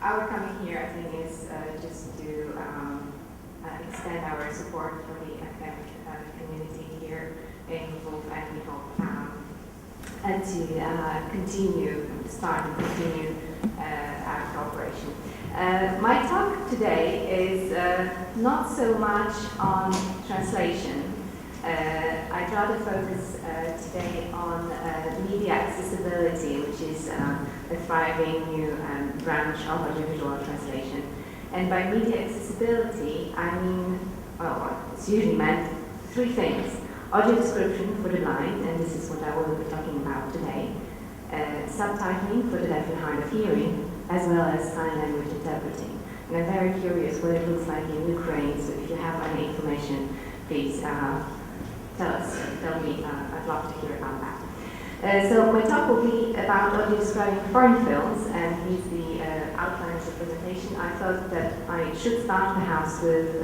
our coming here, I think, is just to extend our support for the academic community here in Lviv, and we hope and to continue our cooperation. My talk today is not so much on translation. I'd rather focus today on media accessibility, which is a thriving new branch of audiovisual translation. And by media accessibility, I mean, well, it's usually meant three things. Audio description for the blind, and this is what I will be talking about today. Subtitling for the deaf and hard of hearing, as well as sign language interpreting. And I'm very curious what it looks like in Ukraine, so if you have any information, please tell me, I'd love to hear about that. So my talk will be about audio describing foreign films, and here's the outline of the presentation. I thought that I should start the house with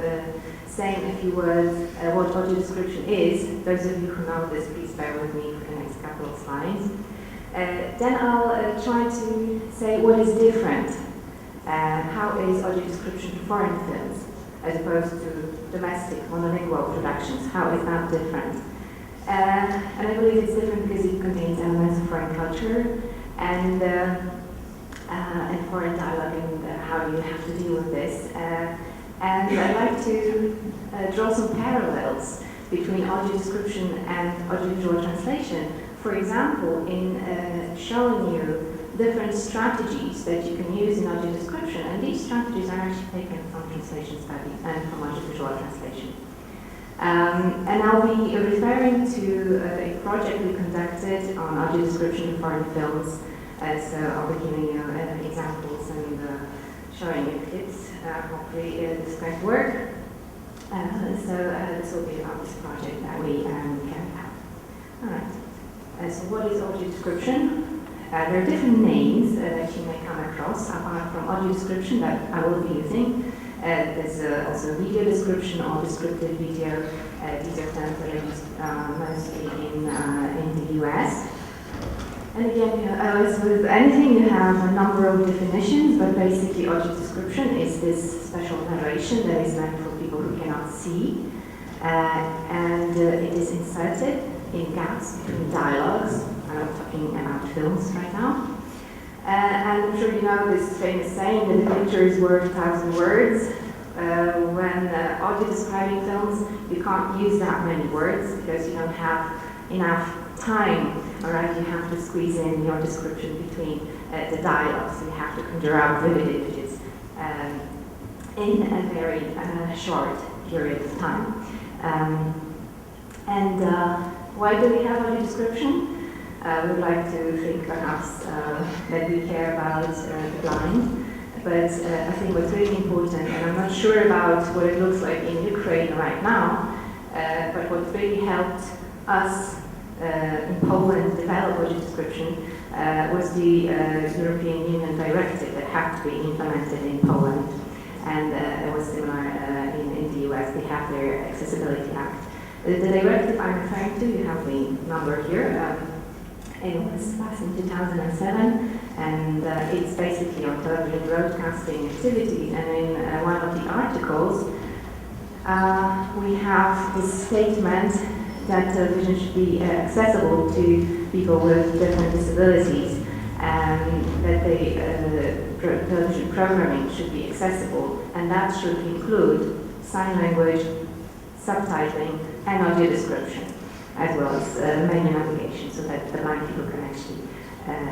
saying a few words what audio description is. Those of you who know this, please bear with me for the next couple of slides. Then I'll try to say what is different. How is audio description for foreign films as opposed to domestic monolingual productions? How is that different? And I believe it's different because it contains elements of foreign culture and foreign dialogue and how you have to deal with this. And I'd like to draw some parallels between audio description and audiovisual translation. For example, in showing you different strategies that you can use in audio description, and these strategies are actually taken from translation study and from audiovisual translation. And I'll be referring to a project we conducted on audio description of foreign films. So I'll be giving you examples and showing you clips. Hopefully this might work. So this will be about this project that we carried out. All right. So what is audio description? There are different names that you may come across apart from audio description that I will be using. There's also video description or descriptive video. These are terms that are used mostly in the US. And again, as with anything, you have a number of definitions, but basically audio description is this special narration that is meant for people who cannot see. And it is inserted in gaps between dialogues. I'm talking about films right now. And I'm sure you know this famous saying that the picture is worth 1,000 words. When audio describing films, you can't use that many words because you don't have enough time. All right, you have to squeeze in your description between the dialogue, so you have to conjure out vivid images in a very short period of time. Why do we have audio description? We would like to think perhaps that we care about the blind, but I think what's really important, and I'm not sure about what it looks like in Ukraine right now, but what really helped us in Poland develop audio description was the European Union directive that had to be implemented in Poland, and it was similar in the US. They have their Accessibility Act. The directive I'm referring to, you have the number here. It was passed in 2007, and it's basically on television broadcasting activities. And in one of the articles, we have this statement that television should be accessible to people with different disabilities, and that television programming should be accessible, and that should include sign language, subtitling, and audio description, as well as menu navigation, so that the blind people can actually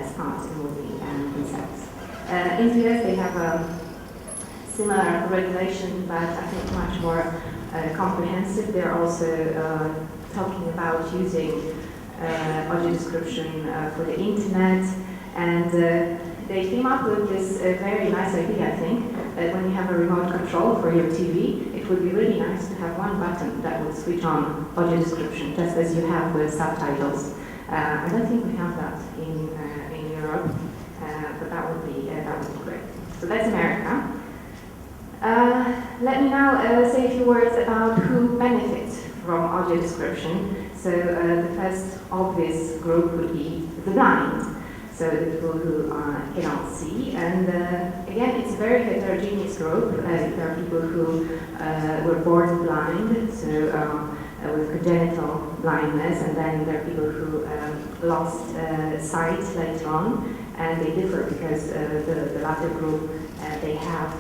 start the movie themselves. In the US, they have a similar regulation, but I think much more comprehensive. They're also talking about using audio description for the internet, and they came up with this very nice idea, I think, that when you have a remote control for your TV, it would be really nice to have one button that would switch on audio description, just as you have with subtitles. I don't think we have that in Europe, but that would be great. So that's America. Let me now say a few words about who benefits from audio description. So the first obvious group would be the blind. so the people who cannot see. And again, it's a very heterogeneous group. There are people who were born blind, so with congenital blindness, and then there are people who lost sight later on, and they differ because the latter group, they have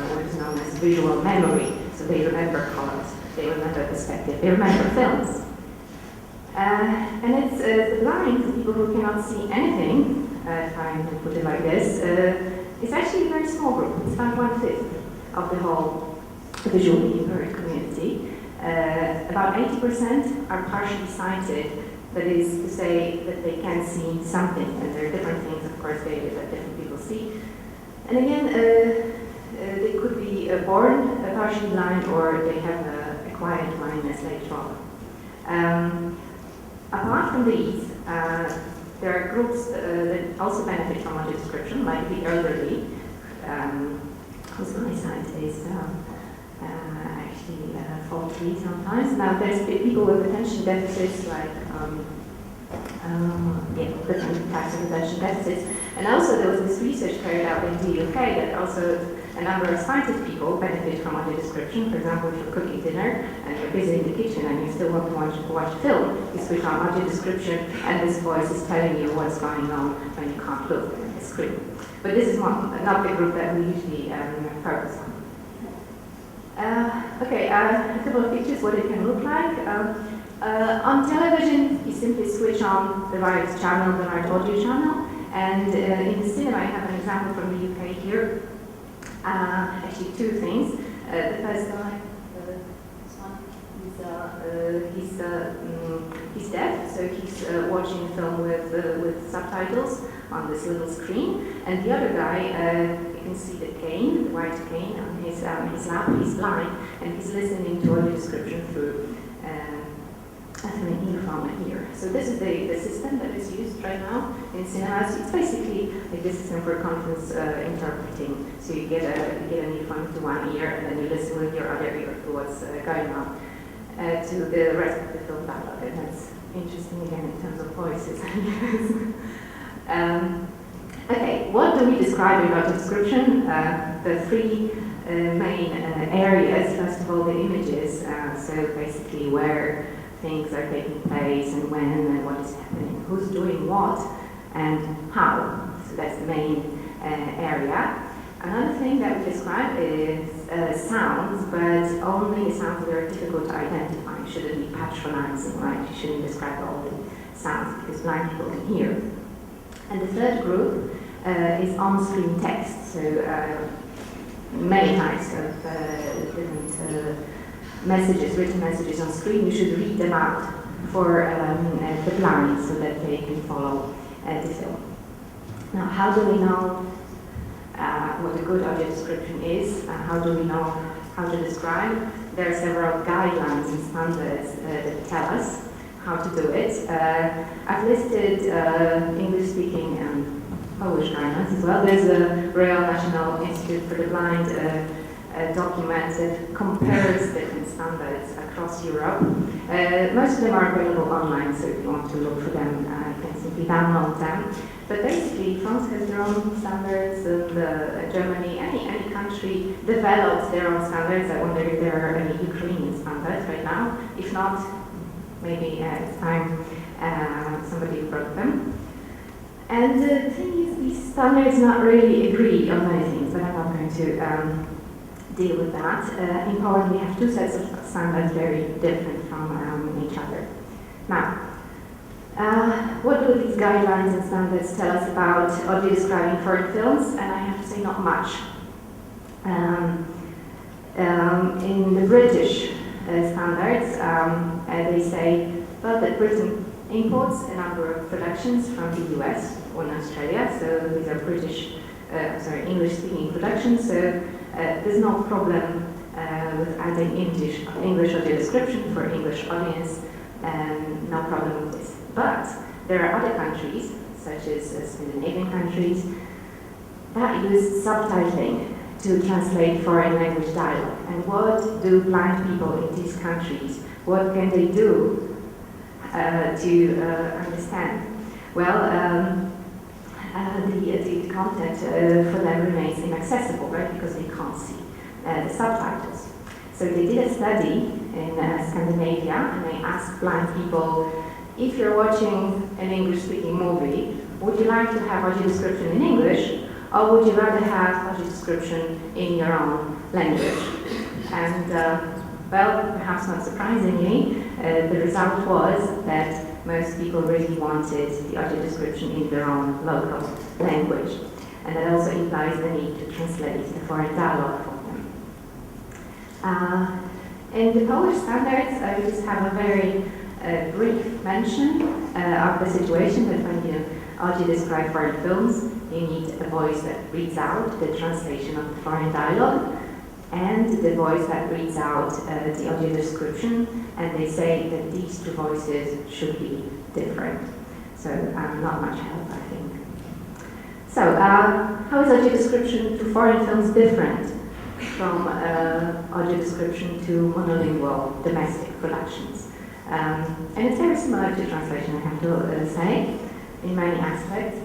what is known as visual memory, so they remember colors, they remember perspective, they remember films. And it's the blind, the people who cannot see anything, if I can put it like this, it's actually a very small group. It's about 1/5 of the whole visually impaired community. About 80% are partially sighted, that is to say that they can see something, and there are different things, of course, that different people see. And again, they could be born partially blind, or they have acquired blindness later on. Apart from these, there are groups that also benefit from audio description, like the elderly, whose eyesight is actually faulty sometimes. Now, there's people with attention deficits, like different types of attention deficits. And also, there was this research carried out in the UK that also a number of sighted people benefit from audio description. For example, if you're cooking dinner and you're busy in the kitchen and you still want to watch a film, you switch on audio description and this voice is telling you what's going on when you can't look at the screen. But this is not the group that we usually focus on. A couple of pictures, what it can look like. On television, you simply switch on the right channel, the right audio channel, and in the cinema, I have an example from the UK here. Actually, two things. The first guy, this one, he's deaf, so he's watching a film with subtitles on this little screen. And the other guy, you can see the cane, the white cane on his lap. He's blind, and he's listening to audio description through an earphone here. So this is the system that is used right now in cinemas. It's basically like the system for conference interpreting. So you get an earphone to one ear, and then you listen with your other ear to what's going on to the rest of the film dialogue. And that's interesting again in terms of voices. Okay, what do we describe in audio description? The three main areas. First of all, the images. So basically where things are taking place and when and what is happening, who's doing what and how. So that's the main area. Another thing that we describe is sounds, but only the sounds that are difficult to identify. You shouldn't be patronizing, right? You shouldn't describe all the sounds because blind people can hear. And the third group is on-screen text. So many types of different messages, written messages on screen. You should read them out for the blind so that they can follow the film. Now, how do we know what a good audio description is? How do we know how to describe? There are several guidelines and standards that tell us how to do it. I've listed English-speaking and Polish guidelines as well. There's a Royal National Institute for the Blind document that compares different standards across Europe. Most of them are available online, so if you want to look for them, you can simply download them. But basically, France has their own standards, and Germany, any country develops their own standards. I wonder if there are any Ukrainian standards right now. If not, maybe it's time somebody wrote them. And the thing is, these standards not really agree on many things, but I'm not going to deal with that. In Poland, we have two sets of standards very different from each other. Now, what do these guidelines and standards tell us about audio describing foreign films? And I have to say, not much. In the British standards, they say, well, that Britain imports a number of productions from the US or Australia, so these are English-speaking productions, so there's no problem with adding English audio description for English audience, no problem with this. But there are other countries, such as Scandinavian countries, that use subtitling to translate foreign language dialogue. And what do blind people in these countries, what can they do to understand? Well, the content for them remains inaccessible, right? Because they can't see the subtitles. So they did a study in Scandinavia, and they asked blind people, if you're watching an English-speaking movie, would you like to have audio description in English, or would you rather have audio description in your own language? And well, perhaps not surprisingly, the result was that most people really wanted the audio description in their own local language. And that also implies the need to translate the foreign dialogue for them. In the Polish standards, we just have a very brief mention of the situation that when you audio describe foreign films, you need a voice that reads out the translation of the foreign dialogue and the voice that reads out the audio description, and they say that these two voices should be different. So not much help, I think. So how is audio description to foreign films different from audio description to monolingual domestic productions? And it's very similar to translation, I have to say, in many aspects.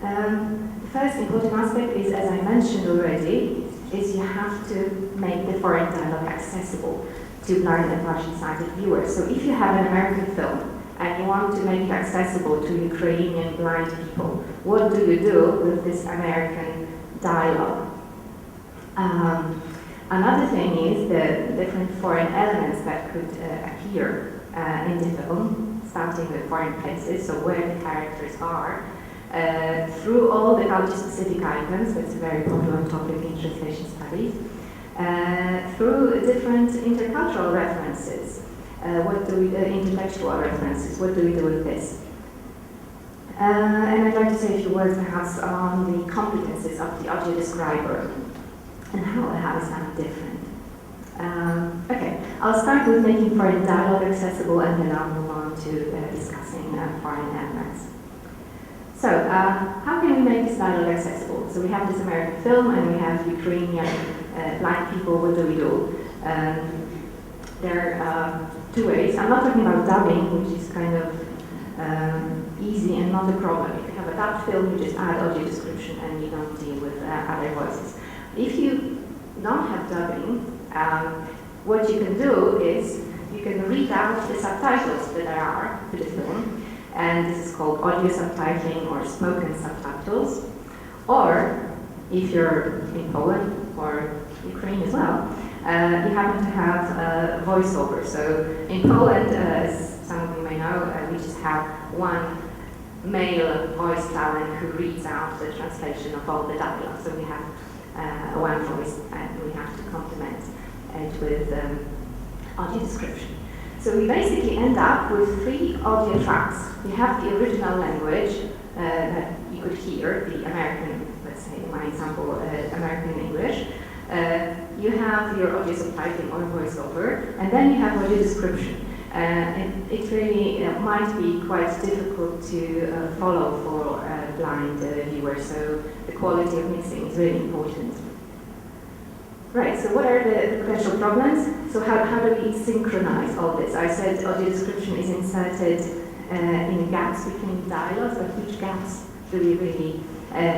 The first important aspect is, as I mentioned already, is you have to make the foreign dialogue accessible to blind and partially sighted viewers. So if you have an American film and you want to make it accessible to Ukrainian blind people, what do you do with this American dialogue? Another thing is the different foreign elements that could appear in the film, starting with foreign places, so where the characters are, through all the culture-specific icons, that's a very popular topic in translation studies, through different intercultural references, intertextual references, what do we do with this? And I'd like to say a few words perhaps on the competences of the audio describer and how is that different. Okay, I'll start with making foreign dialogue accessible, and then I'll move on to discussing foreign elements. So, how can we make this dialogue accessible? So we have this American film and we have Ukrainian blind people, what do we do? There are two ways. I'm not talking about dubbing, which is kind of easy and not a problem. If you have a dubbed film, you just add audio description and you don't deal with other voices. If you don't have dubbing, what you can do is you can read out the subtitles that there are to the film, and this is called audio subtitling or spoken subtitles. Or if you're in Poland or Ukraine as well, you happen to have voiceover. So in Poland, as some of you may know, we just have one male voice talent who reads out the translation of all the dialogue. So we have one voice, and we have to complement it with audio description. So we basically end up with 3 audio tracks. We have the original language that you could hear, the American, let's say in my example, American English. You have your audio subtitling or voiceover, and then you have audio description. It really might be quite difficult to follow for blind viewers, so the quality of mixing is really important. Right, so what are the potential problems? So how do we synchronize all this? I said audio description is inserted in gaps between dialogues, but which gaps do we really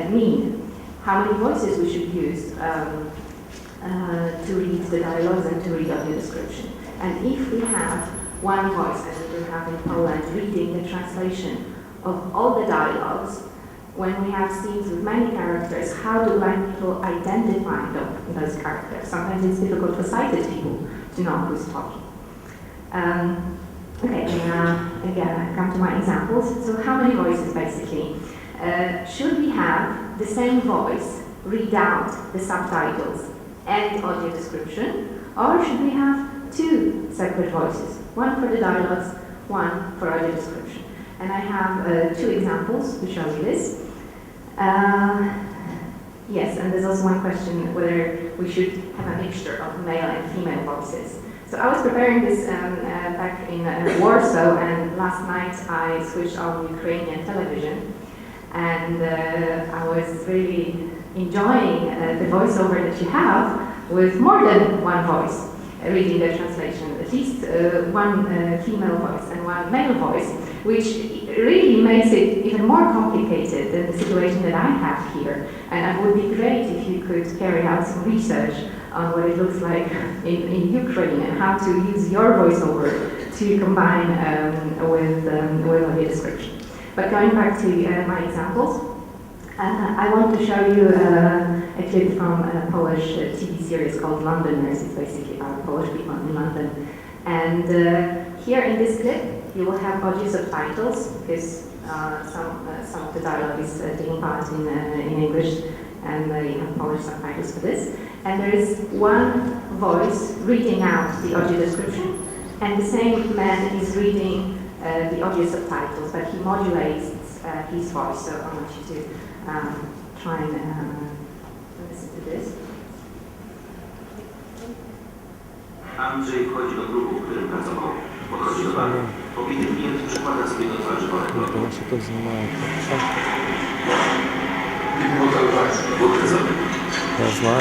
mean? How many voices we should use to read the dialogues and to read audio description? And if we have one voice, as we do have in Poland, reading the translation of all the dialogues, when we have scenes with many characters, how do blind people identify those characters? Sometimes it's difficult for sighted people to know who's talking. Okay, and again, I come to my examples. So how many voices, basically? Should we have the same voice read out the subtitles and audio description, or should we have 2 separate voices? One for the dialogues, one for audio description. And I have 2 examples to show you this. Yes, and there's also one question whether we should have a mixture of male and female voices. So I was preparing this back in Warsaw, and last night I switched on Ukrainian television, and I was really enjoying the voiceover that you have with more than one voice reading the translation, at least one female voice and one male voice. which really makes it even more complicated than the situation that I have here. And it would be great if you could carry out some research on what it looks like in Ukraine and how to use your voiceover to combine with audio description. But going back to my examples, I want to show you a clip from a Polish TV series called Londoners. It's basically about Polish people in London. And here in this clip, you will have audio subtitles because some of the dialogue is taking part in English, and you have Polish subtitles for this. And there is one voice reading out the audio description, and the same man is reading the audio subtitles, but he modulates his voice. So I want you to try and listen to this. Andrzej wchodzi do klubu, w którym pracował. Podchodzi do baru. Pobity klient przykłada sobie do twarzy worek. Ja znam.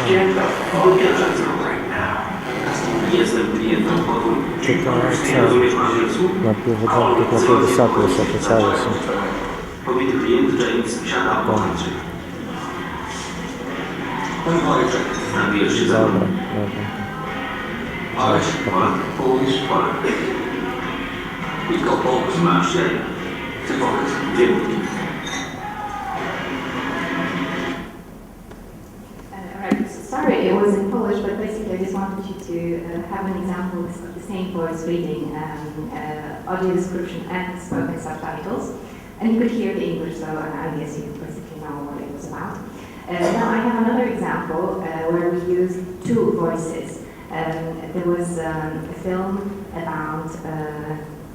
Jestem klientem podwórku. Nie rozumiesz po angielsku? Napiew wysoko jeszcze opieczały się. Pobity klient James siada obok Andrzeja. Nabijesz się za mną. Dobra. Polak. Polak. Masz jaja. Dzięki. Sorry, it was in Polish, but basically I just wanted you to have an example of the same voice reading audio description and spoken subtitles. And you could hear the English, so I guess you basically know what it was about. Now I have another example where we use two voices. There was a film about,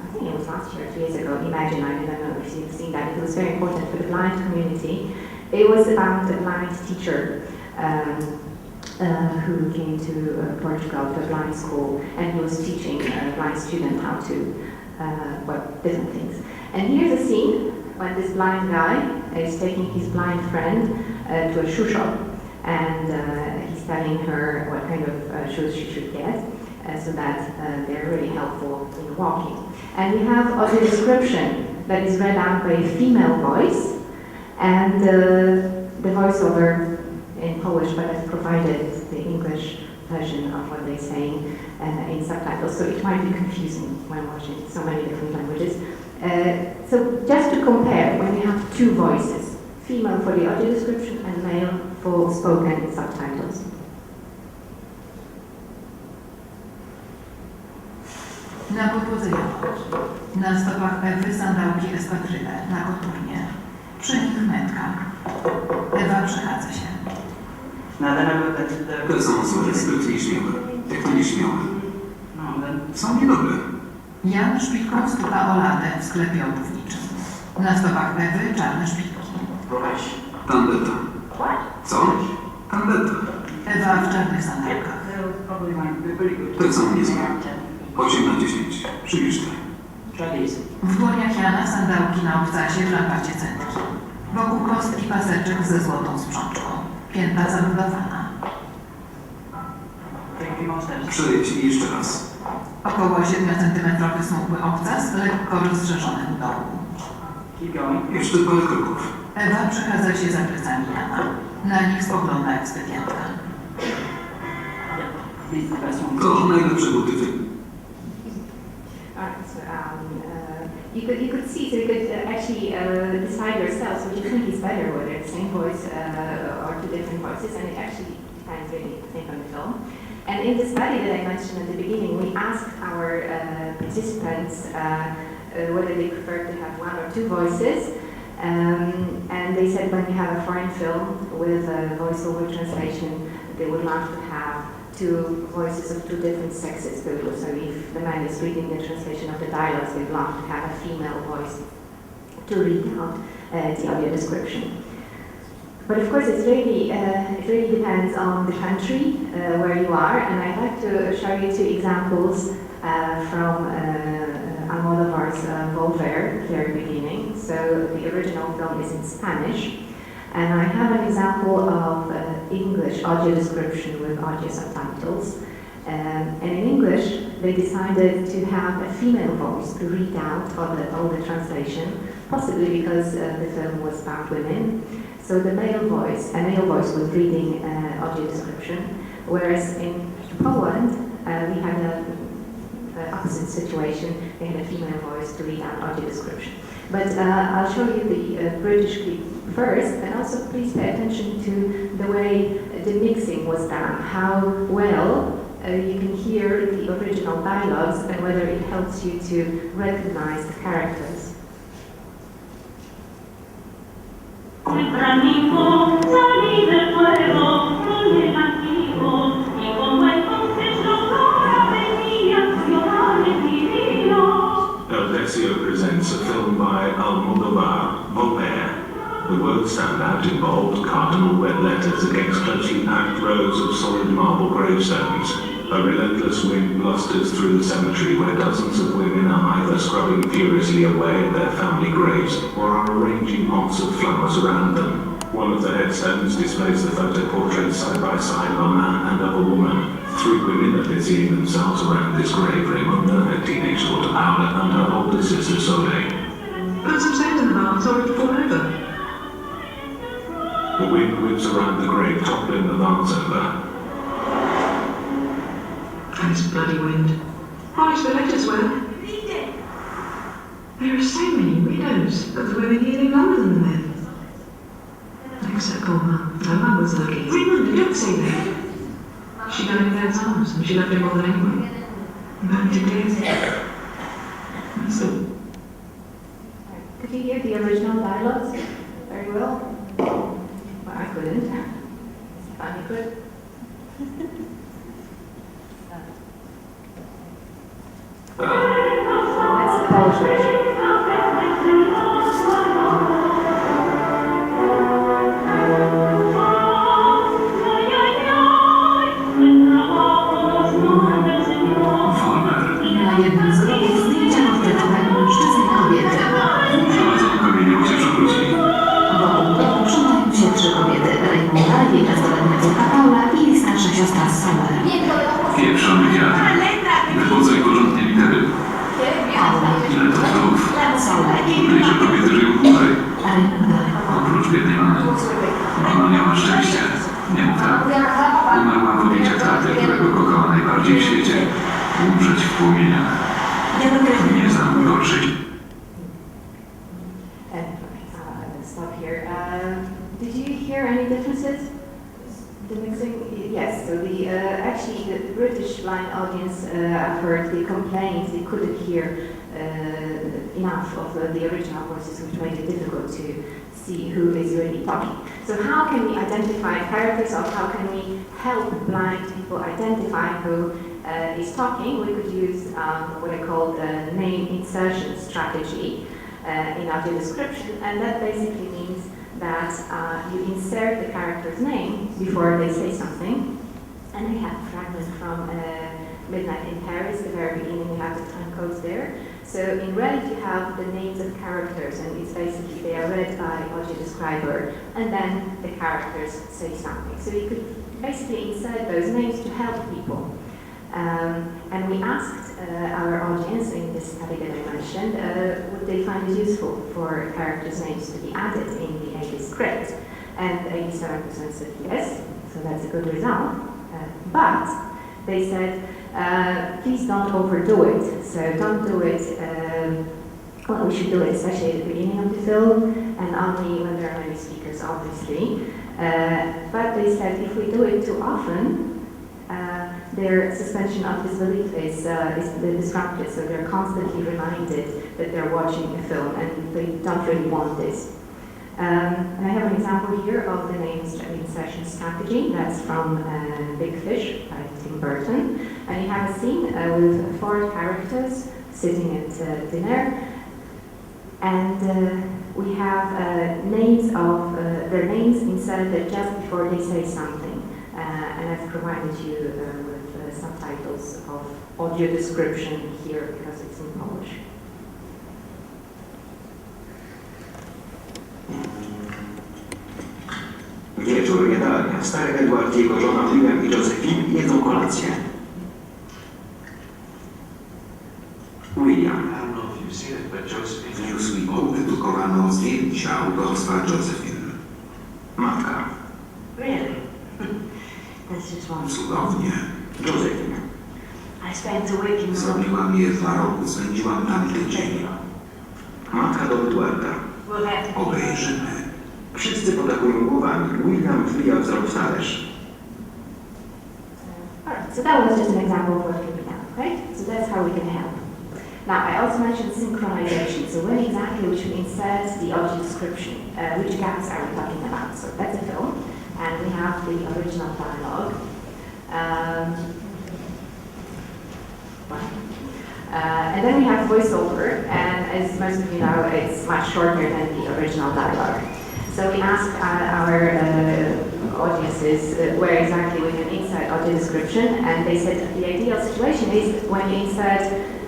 I think it was last year, 2 years ago, Imagine, I don't know if you've seen that, it was very important for the blind community. It was about a blind teacher who came to Portugal to a blind school, and he was teaching a blind student how to, different things. And here's a scene when this blind guy is taking his blind friend to a shoe shop, and he's telling her what kind of shoes she should get, so that they're really helpful in walking. And we have audio description that is read out by a female voice, and the voiceover in Polish, but has provided the English version of what they're saying in subtitles, so it might be confusing when watching so many different languages. So just to compare, when you have two voices, female for the audio description and male for spoken subtitles. Na podłodze jabłek, na stopach Ewy sandałki espadryle, na koturnie, przy nich metka. Ewa przechadza się. To są osoby zbyt nieśmiałe. Jak to nieśmiałe? Są niedobre. Jan szpilką stuka o ladę w sklepie obuwniczym. Na stopach Ewy czarne szpilki. Tandeta. Co? Tandeta. Ewa w czarnych sandałkach. To są niezłe. 8 na 10. Przybierz te. W dłoniach Jana sandałki na obcasie w lampacie centki. Wokół kostki paseczek ze złotą sprzączką. Pięta zabudowana. Przejdź jeszcze raz. Około 7-centymetrowy smukły obcas, lekko rozszerzony u dołu. Jeszcze parę kroków. Ewa przechadza się za plecami Jana. Na nich spogląda ekspedientka. To najlepsze buty. You could see, so you could actually decide yourselves what you think is better, whether it's the same voice or two different voices, and it actually depends really, I think, on the film. And in the study that I mentioned at the beginning, we asked our participants whether they prefer to have one or two voices, and they said when you have a foreign film with a voiceover translation, they would love to have two voices of two different sexes. So if the man is reading the translation of the dialogues, they'd love to have a female voice to read out the audio description. But of course, it really depends on the country where you are, and I'd like to show you two examples from Almodovar's Volver, very beginning. So the original film is in Spanish, and I have an example of English audio description with audio subtitles. And in English, they decided to have a female voice to read out all the translation, possibly because the film was about women. So a male voice was reading audio description, whereas in Poland, we had an opposite situation. They had a female voice to read out audio description. But I'll show you the British clip first, and also please pay attention to the way the mixing was done, how well you can hear the original dialogues and whether it helps you to recognize the characters. Presents a film by Almodovar, Voltaire. The words stand out in bold, cardinal red letters against closely packed rows of solid marble gravestones. A relentless wind blusters through the cemetery where dozens of women are either scrubbing furiously away at their family graves or are arranging pots of flowers around them. One of the headstones displays the photo portraits side by side of a man and of a woman. Three women are busying themselves around this grave. Raymunda, her teenage daughter Paula, and her older sister Soleil. Put some sand in the bath, or it'll fall over. The wind whips around the grave, toppling the vase over. And this bloody wind. Right, the letters were. Read it. There are so many widows, but the women here live longer than the men. Except poor Mum. No, Mum was lucky. Remember, don't say that. She died in Dad's arms, and she loved him more than anyone. Burned to death. That's all. Could you hear the original dialogues very well? Well, I couldn't. Fanny could. That's the Polish version. Na jednym z grobów zdjęcia portretowego mężczyzny i kobiety. Wokół grobu trzymają się trzy kobiety. Raymunda, jej nastoletnia córka Paula i jej starsza siostra Soleil. Pieprzony wiatr. Wychodzę i porządnie litery. Paula, Ile to zdrów. Soleil, Mniejsze kobiety żyją tutaj. Raymunda. Oprócz biednej mamy. Ona miała szczęście. Nie mów tak. Umarła w objęciach taty, którego kochała najbardziej w świecie. Umrzeć w płomieniach. Nie znam gorszej. Stop here. Did you hear any differences? The mixing? Yes. So actually the British blind audience I've heard the complaints they couldn't hear enough of the original voices, which made it difficult to see who is really talking. So how can we identify characters, or how can we help blind people identify who is talking? We could use what I call the name insertion strategy in audio description, and that basically means that you insert the character's name before they say something. And I have a fragment from Midnight in Paris, the very beginning, we have the time codes there. So in red you have the names of characters, and it's basically they are read by audio describer, and then the characters say something. So you could basically insert those names to help people. And we asked our audience in this study that I mentioned, would they find it useful for characters' names to be added in the AD script? And 87% said yes, so that's a good result. But they said, please don't overdo it. So don't do it, well, we should do it especially at the beginning of the film, and only when there are many speakers, obviously. But they said if we do it too often, their suspension of disbelief is disrupted, so they're constantly reminded that they're watching a film, and they don't really want this. And I have an example here of the name insertion strategy. That's from Big Fish by Tim Burton. And you have a scene with 4 characters sitting at dinner, and we have names of their names inserted just before they say something. And I've provided you with subtitles of audio description here because it's in Polish. Wieczór, jadalnia. Stary Edward, jego żona William i Josephine jedzą kolację. W Newsweeku wydrukowano zdjęcia autorstwa Josephine. Matka. Really? That's just one. Cudownie. Josephine. I spent a week in Zrobiłam je 2 roku, spędziłam tam tydzień. Matka do Edwarda. We'll have to Obejrzymy. Wszyscy potakują głowami. William wbija wzrok w talerz. Alright, so that was just an example of what can be done, right? So that's how we can help. Now, I also mentioned synchronization. So when exactly we should insert the audio description, which gaps are we talking about? So that's a film, and we have the original dialogue. And then we have voiceover, and as most of you know, it's much shorter than the original dialogue. So we asked our audiences where exactly we can insert audio description, and they said the ideal situation is when you insert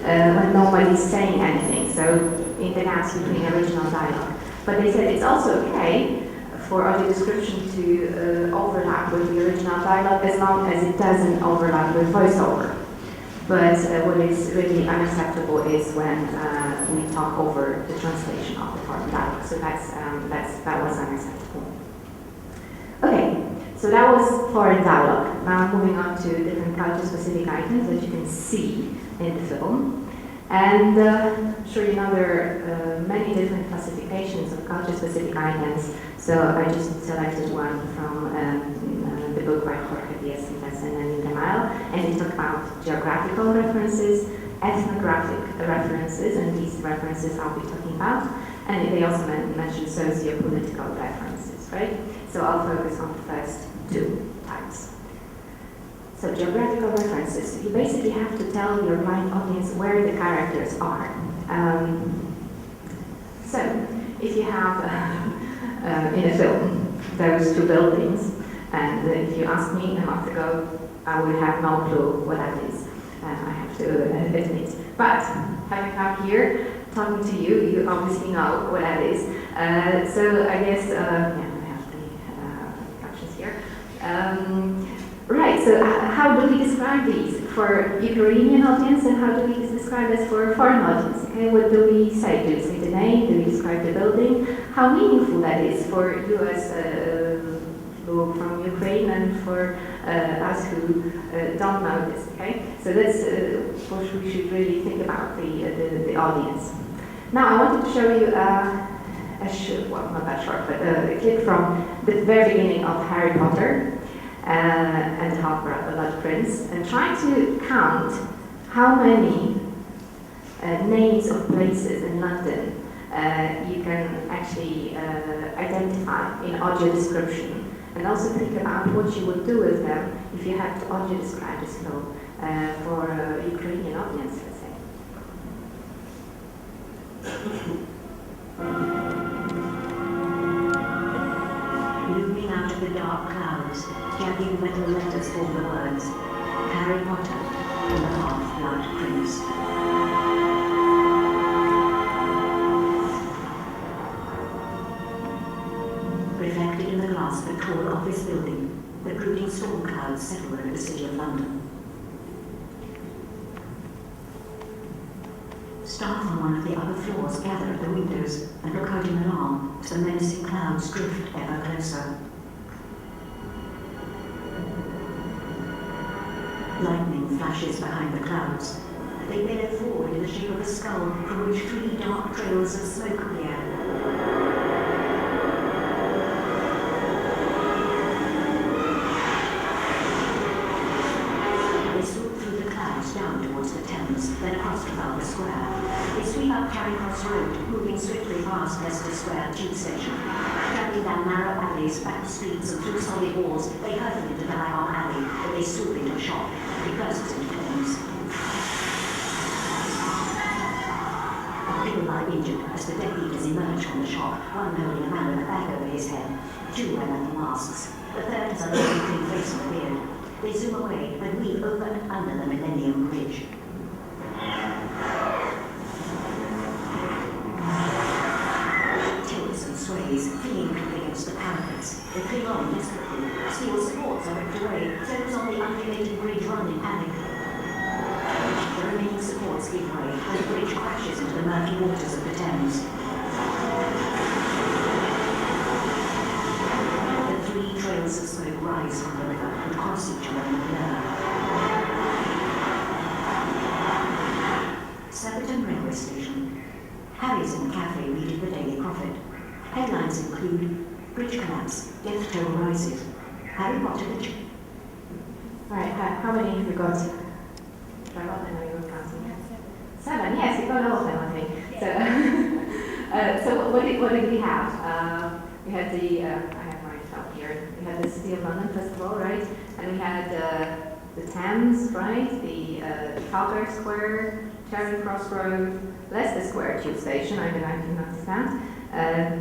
when nobody's saying anything, so in the gaps between original dialogue. But they said it's also okay for audio description to overlap with the original dialogue as long as it doesn't overlap with voiceover. But what is really unacceptable is when we talk over the translation of the foreign dialogue. So that was unacceptable. Okay, so that was foreign dialogue. Now moving on to different culture-specific items that you can see in the film. And sure you know there are many different classifications of culture-specific items. So I just selected one from the book by Jorge Diaz and and they talk about geographical references, ethnographic references, and these references I'll be talking about. And they also mention socio-political references, right? So I'll focus on the first 2 types. So geographical references, you basically have to tell your blind audience where the characters are. So if you have in a film those 2 buildings, and if you ask me a month ago, I would have no clue what that is, I have to admit. But having come here, talking to you, you obviously know what that is. So I guess, yeah, I have the captions here. Right, so how do we describe these for Ukrainian audience, and how do we describe this for foreign audience? Okay, what do we say? Do we say the name? Do we describe the building? How meaningful that is for you as from Ukraine and for us who don't know this, okay? So that's what we should really think about the audience. Now I wanted to show you well, not that short, but a clip from the very beginning of Harry Potter and the Half-Blood Prince, and try to count how many names of places in London you can actually identify in audio description. And also think about what you would do with them if you had to audio describe this film for a Ukrainian audience, let's say. Looming out of the dark clouds, jagged metal letters form the words, Harry Potter and the Half-Blood Prince. Reflected in the glass of a tall office building, the brooding storm clouds settle over the city of London. Staff on one of the upper floors gather at the windows and look out in alarm as the menacing clouds drift ever closer. Lightning flashes behind the clouds. They billow forward in the shape of a skull from which 3 dark trails of smoke appear. Down towards the Thames, then across Trafalgar Square. They sweep up Charing Cross Road, moving swiftly past Leicester Square tube station. Travelling down narrow alleys, back streets, and through solid walls, they hurtle into Diagon Alley, where they swoop into a shop. It bursts into flames. People lie injured as the Death Eaters emerge from the shop, one holding a man with a bag over his head. 2 wear metal masks. The third has a lovely clean face and a beard. They zoom away and weave over and under the Millennium Bridge. Tilts and sways, clinging against the parapets. They cling on desperately. Steel supports are ripped away. Those on the undulating bridge run in panic. The remaining supports walls give way and the bridge crashes into the murky waters of the Thames. The three trails of smoke rise from the river and cross each other in the blur. Surbiton Railway Station. Harry's in the cafe reading the Daily Prophet. Headlines include bridge collapse, death toll rises. Harry Potter the Right, how many have we got? I know you were counting. 7, yes, we got all of them, I think. So what did we have? We had the, I have mine up here. We had the City of London Festival, right? And we had the Thames, right? The Trafalgar Square, Charing Cross Road, Leicester Square Tube Station, I can understand.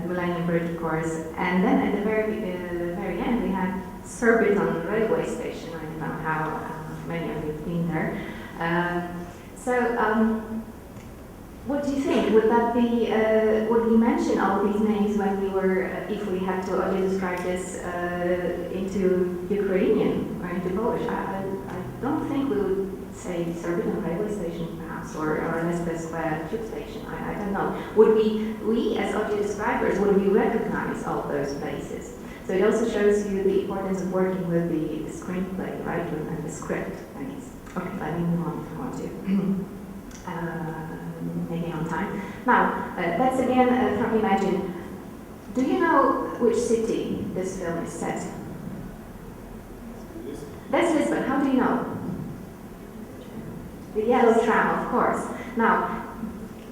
Millennium Bridge, of course. And then at the very end, we had Surbiton Railway Station. I don't know how many of you have been there. What do you think? Would that be, would we mention all these names when we were, if we had to audio describe this into Ukrainian or into Polish? I don't think we would say Surbiton Railway Station perhaps, or Leicester Square Tube Station. I don't know. Would we as audio describers, would we recognize all those places? So it also shows you the importance of working with the screenplay, right, and the script, I guess. Okay, let me move on if you want to. Maybe on time. Now, that's again from Imagine. Do you know which city this film is set? That's Lisbon. How do you know? The yellow tram, of course. Now,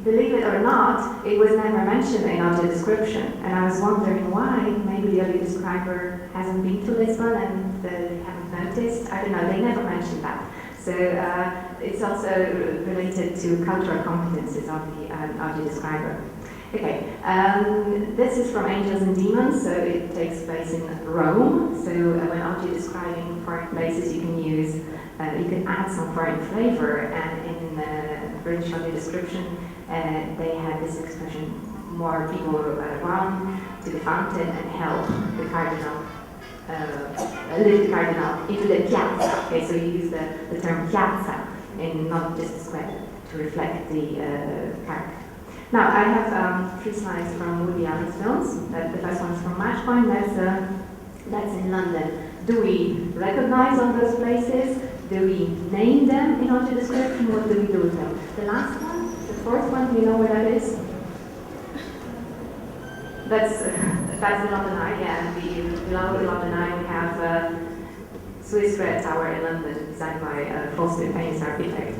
believe it or not, it was never mentioned in our description, and I was wondering why. Maybe the audio describer hasn't been to Lisbon and they haven't noticed. I don't know, they never mentioned that. So it's also related to cultural competences of the audio describer. Okay, this is from Angels and Demons, so it takes place in Rome. So when audio describing foreign places, you can use, you can add some foreign flavor, and in British audio description, they had this expression, more people run to the fountain and help the cardinal, lift the cardinal into the piazza. Okay, so you use the term piazza and not just the square to reflect the character. Now I have 3 slides from Woody Allen's films. The first one is from Matchpoint. That's in London. Do we recognize all those places? Do we name them in audio description? What do we do with them? The last one, the 4th one, do you know where that is? That's the London Eye, yeah. Below the London Eye we have Swiss Red Tower in London, designed by Foster, famous architect,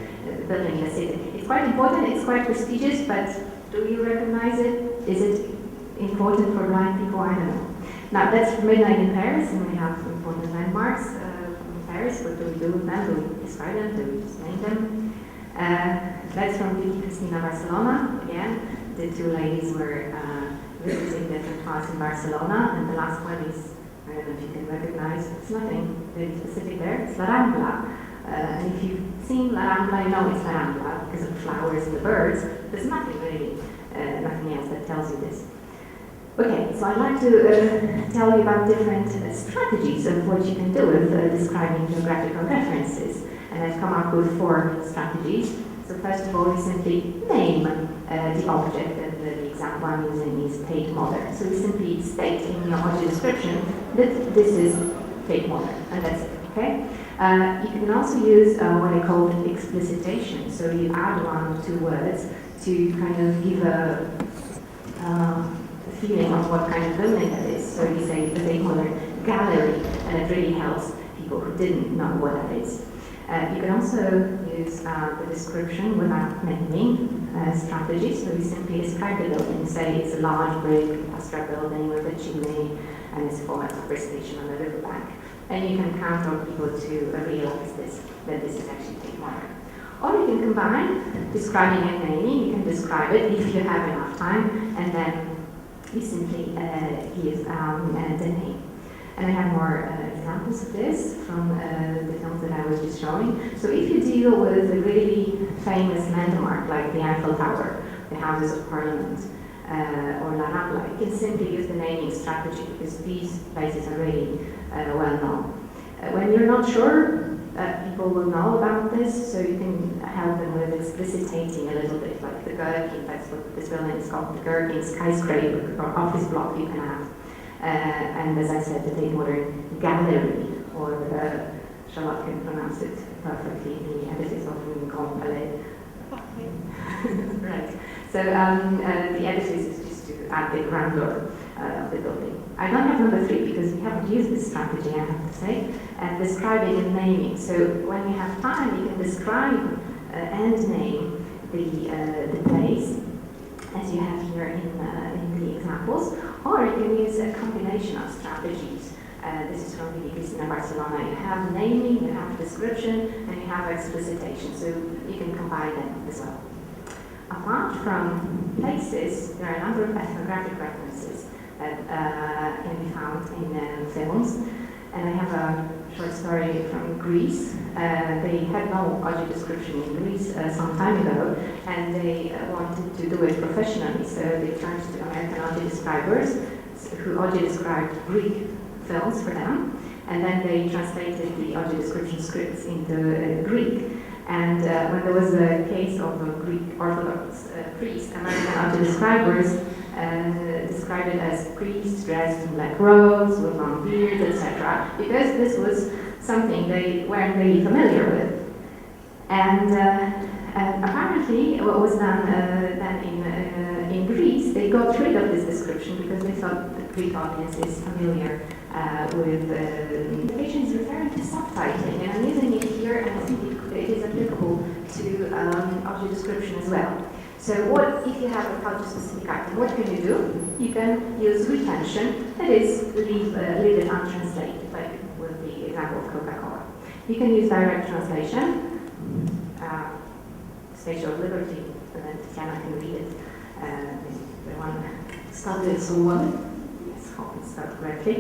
building in the city. It's quite important, it's quite prestigious, but do you recognize it? Is it important for blind people? I don't know. Now that's Midnight in Paris, and we have important landmarks in Paris. What do we do with them? Do we describe them? Do we just name them? That's from Vicky Cristina Barcelona. Again, the 2 ladies were visiting different parts in Barcelona, and the last one is, I don't know if you can recognize, it's nothing very specific there, it's La Rambla. And if you've seen La Rambla, you know it's La Rambla because of the flowers and the birds. There's nothing really, nothing else that tells you this. Okay, so I'd like to tell you about different strategies of what you can do with describing geographical references. And I've come up with 4 strategies. So first of all, you simply name the object. The example I'm using is Tate Modern. So you simply state in your audio description that this is Tate Modern, and that's it, okay? You can also use what I call explicitation. So you add 1 or 2 words to kind of give a feeling of what kind of building it is. So you say the Tate Modern Gallery, and it really helps people who didn't know what that is. You can also use the description without naming strategy. So you simply describe the building, say it's a large brick industrial building with a chimney and it's for a bridge station on the riverbank. And you can count on people to realize that this is actually Tate Modern. Or you can combine describing and naming. You can describe it if you have enough time, and then you simply give the name. And I have more examples of this from the films that I was just showing. So if you deal with a really famous landmark like the Eiffel Tower, the Houses of Parliament, or La Rambla, you can simply use the naming strategy because these places are really well known. When you're not sure, people people will know about this, so you can help them with explicitating a little bit, like the Gherkin, that's what this building is called, the Gherkin skyscraper or office block you can have. And as I said, the Tate Modern Gallery, or Charlotte can pronounce it perfectly, the editors of Grand Palais. Right. So the editors is just to add the grandeur of the building. I don't have number 3 because we haven't used this strategy, I have to say, and describing and naming. So when you have time, you can describe and name the place, as you have here in the examples, or you can use a combination of strategies. This is from the Cristina Barcelona. You have naming, you have description, and you have explicitation, so you can combine them as well. Apart from places, there are a number of ethnographic references that can be found in films. And I have a short story from Greece. They had no audio description in Greece some time ago, and they wanted to do it professionally, so they turned to American audio describers who audio described Greek films for them, and then they translated the audio description scripts into Greek. And when there was a case of a Greek Orthodox priest, American audio describers described it as priests dressed in black robes with long beards, etc., because this was something they weren't really familiar with. And apparently, what was done then in Greece, they got rid of this description because they thought the Greek audience is familiar with is referring to subtitling, and I'm using it here, and I think it is applicable to audio description as well. So what if you have a culture-specific item? What can you do? You can use retention, that is, leave it untranslated, like with the example of Coca-Cola. You can use direct translation, Statue of Liberty, and then Tiana can read it. The one started so well. Hope it's spelled correctly.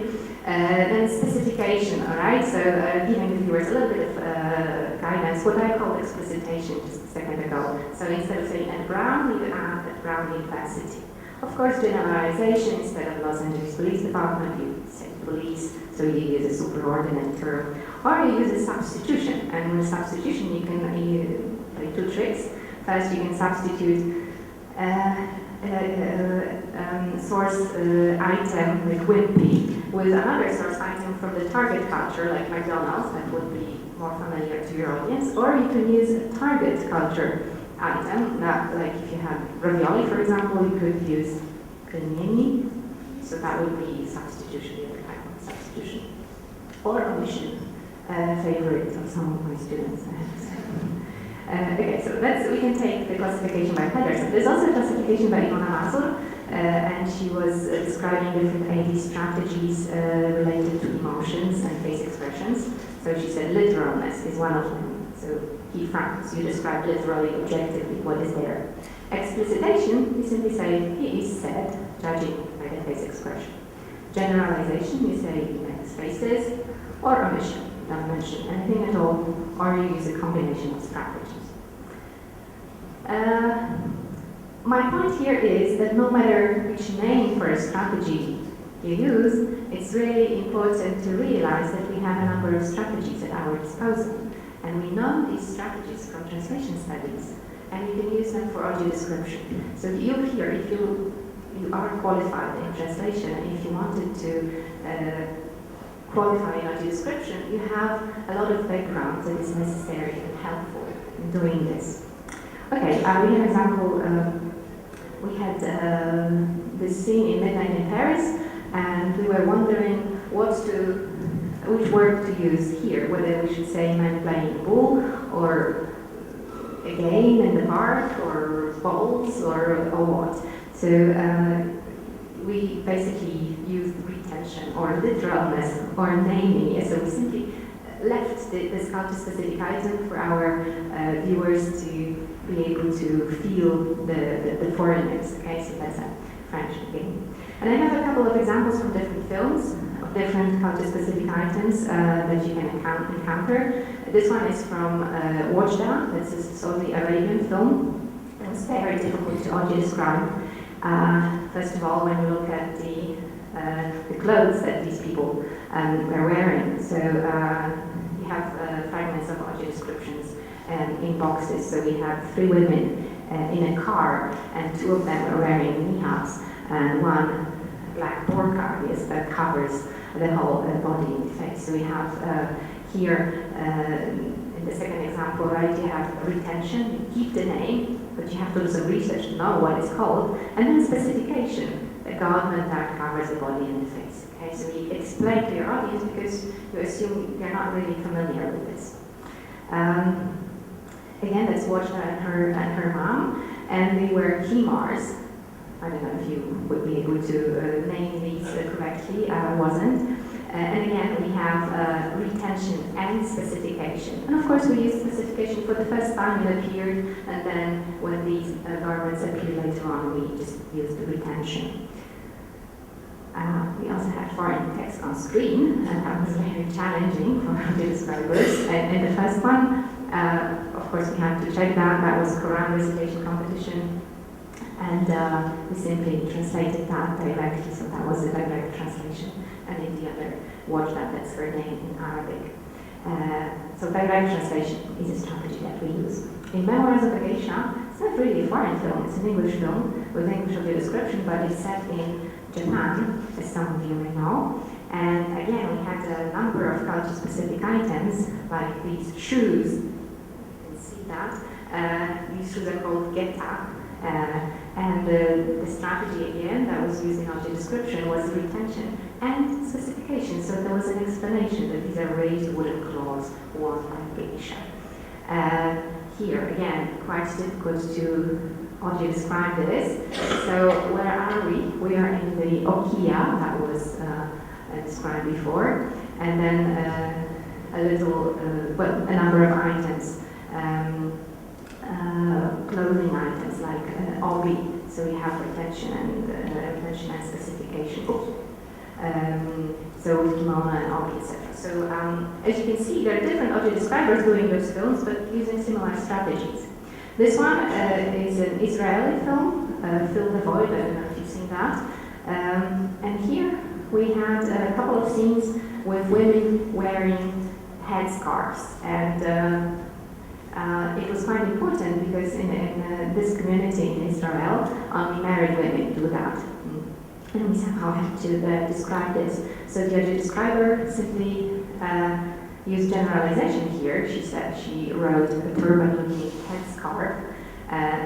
Then specification, all right? So giving the viewers a little bit of guidance, what I called explicitation just a second ago. So instead of saying at Brown, you add at Brown University. Of course, generalization, instead of Los Angeles Police Department, you say police, so you use a superordinate term. Or you use a substitution, and with substitution you can play 2 tricks. First, you can substitute source item like Wimpy with another source item from the target culture like McDonald's that would be more familiar to your audience, or you can use a target culture item, like if you have ravioli, for example, you could use pelmeni, so that would be substitution, the other kind of substitution, or omission, favorite of some of my students, I have to say. Okay, so we can take the classification by Pedersen. There's also a classification by Ivona Mazur, and she was describing different AD strategies related to emotions and face expressions. So she said literalness is one of them. So key facts, you describe literally, objectively, what is there. Explicitation, you simply say, he is said, judging by the face expression. Generalization, you say, his faces, or omission. Don't mention anything at all, or you use a combination of strategies. My point here is that no matter which name for a strategy you use, it's really important to realize that we have a number of strategies at our disposal. And we know these strategies from translation studies, and you can use them for audio description. So you here, if you are qualified in translation, and if you wanted to qualify in audio description, you have a lot of background that is necessary and helpful in doing this. Okay, we have an example. We had this scene in Midnight in Paris, and we were wondering which word to use here, whether we should say man playing a bull, or a game in the park, or balls, or what. So we basically used retention, or literalness, or naming. So we simply left this culture-specific item for our viewers to be able to feel the foreigners. Okay, so that's a French game. And I have a couple of examples from different films of different culture-specific items that you can encounter. This one is from Watchdown. This is a Saudi Arabian film. It was very difficult to audio describe. First of all, when you look at the clothes that these people were wearing. So you have fragments of audio in boxes. So we have 3 women in a car, and 2 of them are wearing niqabs, and 1 black burqa, yes, that covers the whole body and face. So we have here, in the second example, right, you have retention, you keep the name, but you have to do some research to know what it's called, and then specification, the garment that covers the body and the face. Okay, so we explain to your audience because you assume you're not really familiar with this. Again, let's watch her mom, and they wear khimars. I don't know if you would be able to name these correctly, I wasn't. And again, we have retention and specification. And of course, we use specification for the first time it appeared, and then when these garments appear later on, we just use the retention. We also had foreign text on screen, and that was very challenging for the describers. And the first one, of course, we had to check that. That was Quran recitation competition. And we simply translated that directly, so that was a direct translation. And in the other, watch that's her name in Arabic. So direct translation is a strategy that we use. In Memoirs of a Geisha, it's not really a foreign film, it's an English film with English audio description, but it's set in Japan, as some of you may know. And again, we had a number of culture-specific items, like these shoes. You can see that. These shoes are called geta. And the strategy again that was used in audio description was retention and specification. So there was an explanation that these are raised wooden claws worn by geisha. Here again, quite difficult to audio describe this. So where are we? We are in the okiya that was described before, and then a little, a number of items. Clothing items like obi, so we have retention and specification. So with kimono and obi, etc. So as you can see, there are different audio describers doing those films, but using similar strategies. This one is an Israeli film, Fill the Void. I don't know if you've seen that. And here we had a couple of scenes with women wearing headscarves, and it was quite important because in this community in Israel, only married women do that. And we somehow have to describe this. So the audio describer simply used generalization here. She said she wrote a turban-looking headscarf.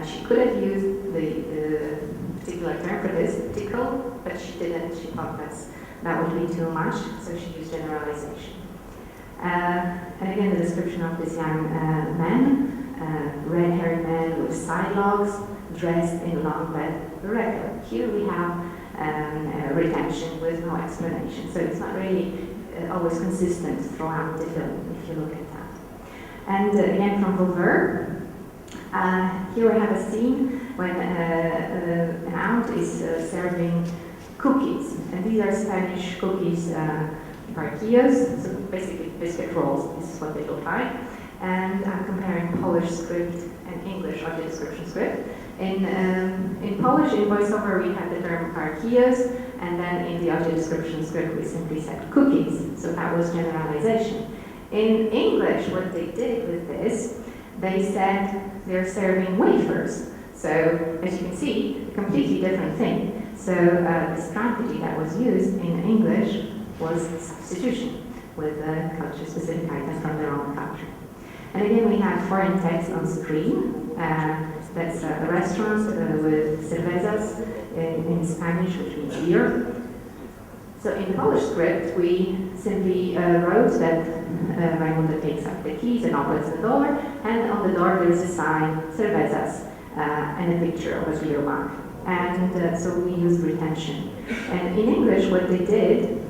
She could have used the particular term for this, tickle, but she didn't. She thought that would be too much, so she used generalization. And again, the description of this young man, red-haired man with side locks, dressed in long red regalia. Here we have retention with no explanation. So it's not really always consistent throughout the film, if you look at that. And again, from Vauvert, here we have a scene when an aunt is serving cookies. And these are Spanish cookies, barquillos, so basically biscuit rolls. This is what they look like. And I'm comparing Polish script and English audio description script. In Polish, in voiceover, we had the term barquillos, and then in the audio description script, we simply said cookies. So that was generalization. In English, what they did with this, they said they're serving wafers. So as you can see, a completely different thing. So the strategy that was used in English was substitution with culture-specific items from their own culture. And again, we had foreign text on screen. That's a restaurant with cervezas in Spanish, which means beer. So in the Polish script, we simply wrote that Raimundo takes up the keys and opens the door, and on the door there is a sign, cervezas, and a picture of a beer mug. And so we used retention. And in English, what they did,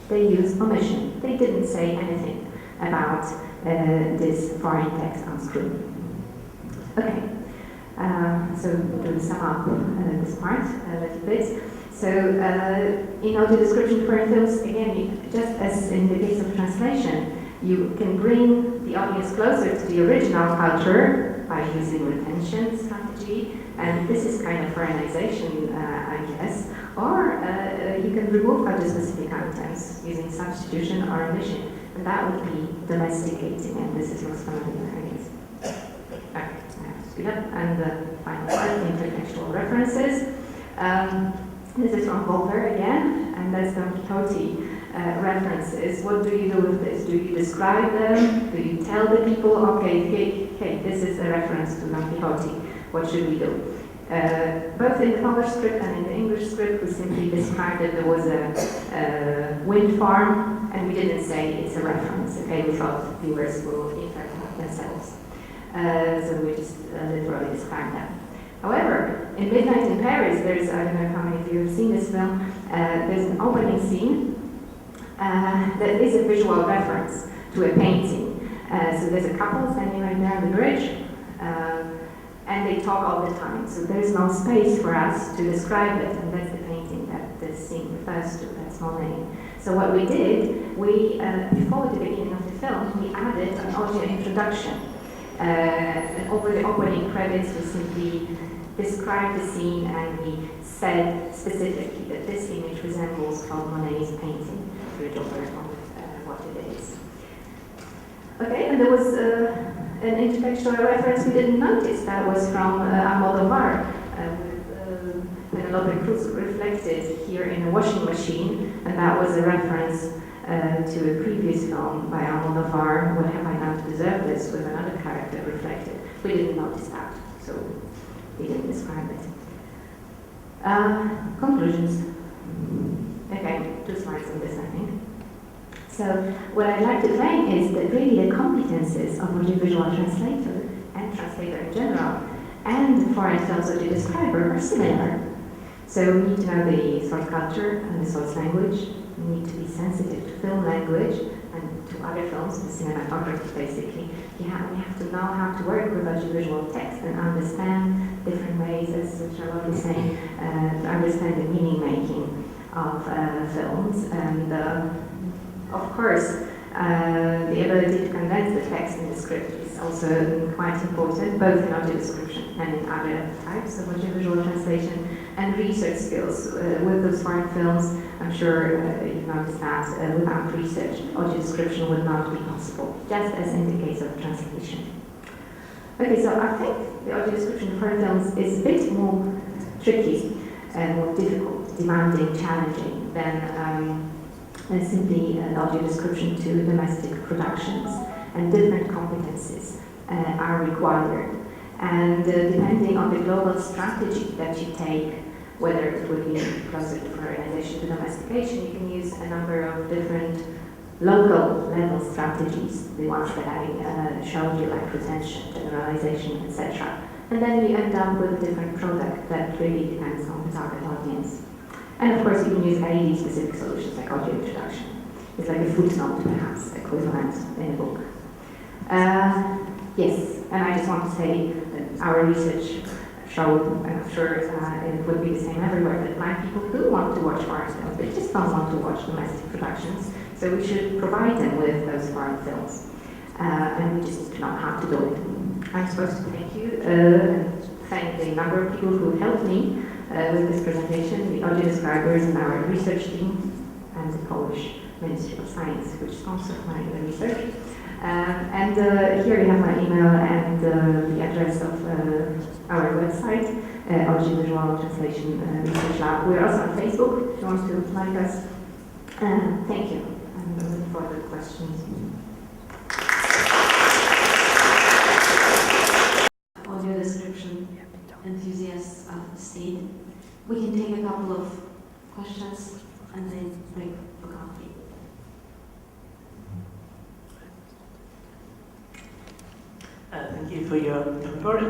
they used omission. They didn't say anything about this foreign text on screen. Okay, so to sum up this part a little bit. So in audio description for films, again, just as in the case of translation, you can bring the audience closer to the original culture by using retention strategy, and this is kind of foreignization, I guess, or you can remove culture-specific items using substitution or omission, and that would be domesticating, and this is what's familiar, I guess. and the final part, intertextual references. This is from Voltaire again, and that's Don Quixote references. What do you do with this? Do you describe them? Do you tell the people, okay, hey, this is a reference to Don Quixote, what should we do? Both in the Polish script and in the English script, we simply described that there was a wind farm, and we didn't say it's a reference, okay? We thought viewers will interpret themselves. So we just literally described that. However, in Midnight in Paris, there's, I don't know how many of you have seen this film, there's an opening scene that is a visual reference to a painting. So there's a couple standing right there on the bridge, and they talk all the time. So there's no space for us to describe it, and that's the painting that this scene refers to, that's Monet. So what we did, before the beginning of the film, we added an audio introduction. And over the opening credits, we simply described the scene and we said specifically that this image resembles Claude Monet's painting, Bridge over what it is. Okay, and there was an intertextual reference we didn't notice. That was from Almodovar, with Penelope Cruz reflected here in a washing machine, and that was a reference to a previous film by Almodovar, What Have I Done to Deserve This, with another character reflected. We didn't notice that, so we didn't describe it. Conclusions. Okay, 2 slides on this, I think. So, what I'd like to claim is that really the competences of audiovisual translator and translator in general and the foreign films audio describer are similar. So we need to know the source culture and the source language. We need to be sensitive to film language and to other films, the cinematography basically. We have to know how to work with audiovisual text and understand different ways, as Charlotte was saying, to understand the meaning making of films. And of course, the ability to condense the text in the script is also quite important, both in audio description and in other types of audiovisual translation, and research skills. With those foreign films, I'm sure you've noticed that without research, audio description would not be possible, just as in the case of translation. Okay, so I think the audio description of foreign films is a bit more tricky, more difficult, demanding, challenging than simply an audio description to domestic productions, and different competencies are required. And depending on the global strategy that you take, whether it would be closer to foreignization to domestication, you can use a number of different local level strategies, the ones that I showed you, like retention, generalization, etc. And then you end up with a different product that really depends on the target audience. And of course, you can use AED-specific solutions like audio introduction. It's like a footnote, perhaps, equivalent in a book. Yes, and I just want to say that our research showed, and I'm sure it would be the same everywhere, that blind people do want to watch foreign films, they just don't want to watch domestic productions, so we should provide them with those foreign films. And we just know how to do it. I'm supposed to thank you, and thank the number of people who helped me with this presentation, the audio describers and our research team, and the Polish Ministry of Science, which sponsored my research. And here you have my email and the address of our website, Audiovisual Translation Research Lab. We're also on Facebook if you want to like us. Thank you. I'm looking forward to questions. Audio description enthusiasts of the state. We can take a couple of questions and then break for coffee. Thank you for your report.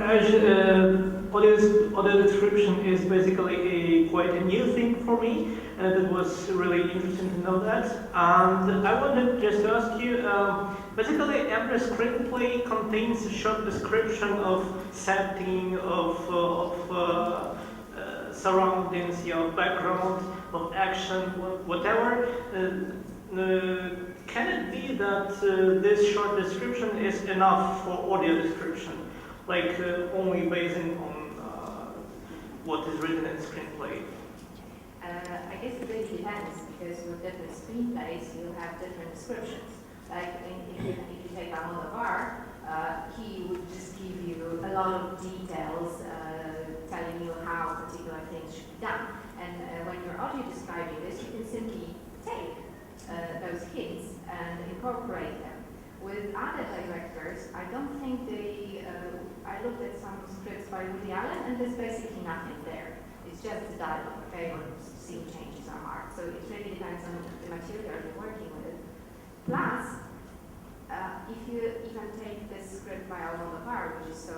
Audio description is basically quite a new thing for me, and it was really interesting to know that. And I wanted just to ask you, basically every screenplay contains a short description of setting, of surroundings, your background, of action, whatever. Can it be that this short description is enough for audio description, like only basing on what is written in screenplay? I guess it really depends, because with different screenplays you have different descriptions. Like if you take Almodovar, he would just give you a lot of detail done. And when you're audio describing this, you can simply take those hints and incorporate them. With other directors, I don't think they, I looked at some scripts by Woody Allen and there's basically nothing there. It's just the dialogue, okay, or scene changes are marked. So it really depends on the material you're working with. Plus, if you even take this script by Almodovar, which is so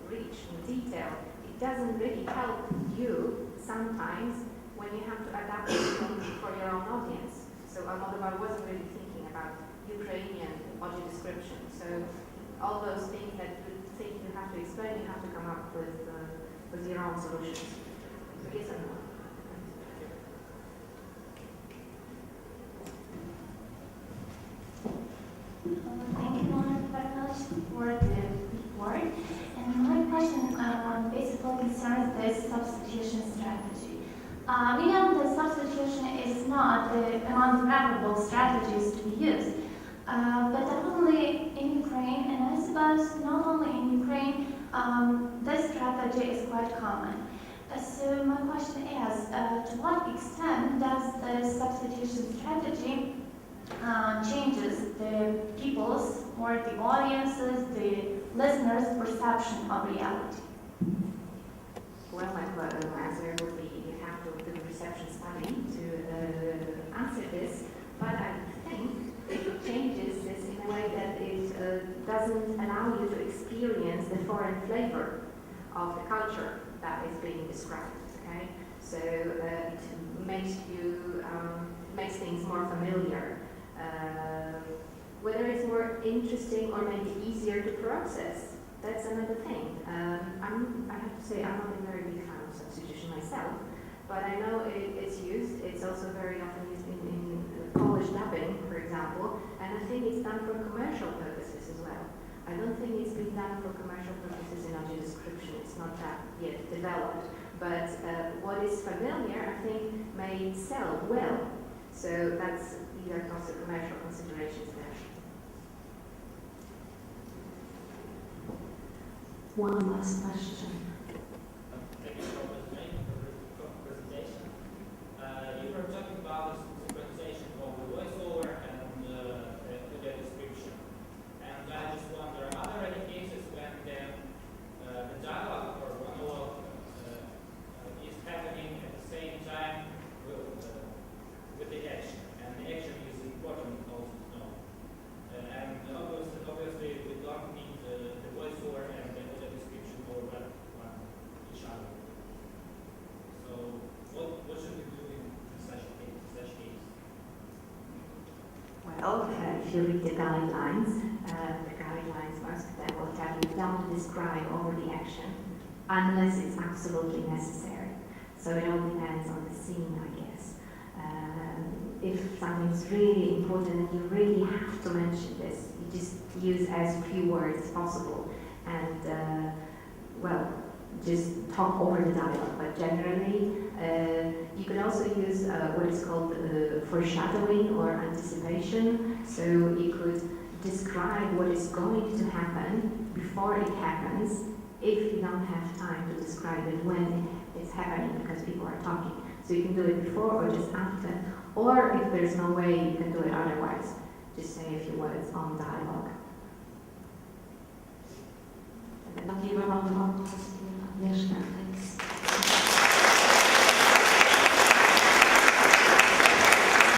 rich in detail, it doesn't really help you sometimes when you have to adapt it for your own audience. So Almodovar wasn't really thinking about Ukrainian audio description. So all those things that you think you have to explain, you have to come up with your own solutions. So yes or no? Thank you very much for the report. And my question basically concerns the substitution strategy. We know that substitution is not among the preferable strategies to be used, but definitely in Ukraine, and I suppose not only in Ukraine, this strategy is quite common. So my question is, to what extent does the substitution strategy changes the people's or the audience's, the listeners' perception of reality? Well, my answer would be you have to do a perception study to answer this, but I think it changes this in a way that it doesn't allow you to experience the foreign flavor of the culture that is being described. Okay, so it makes you makes things more familiar. Whether it's more interesting or maybe easier to process, that's another thing. I have to say I'm not a very big fan of substitution myself, but I know it's used. It's also very often used in Polish dubbing, for example, and I think it's done for commercial purposes as well. I don't think it's been done for commercial purposes in audio description. It's not that yet developed, but what is familiar, I think, may sell well. So that's either cost of commercial considerations there. One last question. Thank you for the presentation. You were talking about the synchronization of the voiceover and the description. And I just wonder, are there any cases when the dialogue or monologue is happening at the same time with the action? And the action is important also to know. And obviously we don't need the voiceover and the description over each other. So what should we do in such case? Well, if you read the guidelines most of them will tell you don't describe over the action unless it's absolutely necessary. So it all depends on the scene, I guess. If something's really important and you really have to mention this, you just use as few words as possible and, well, just talk over the dialogue. But generally, you can also use what is called foreshadowing or anticipation. So you could describe what is going to happen before it happens if you don't have time to describe it when it's happening because people are talking. So you can do it before or just after, or if there's no way, you can do it otherwise. Just say a few words on dialogue. Takiego mam Agnieszka.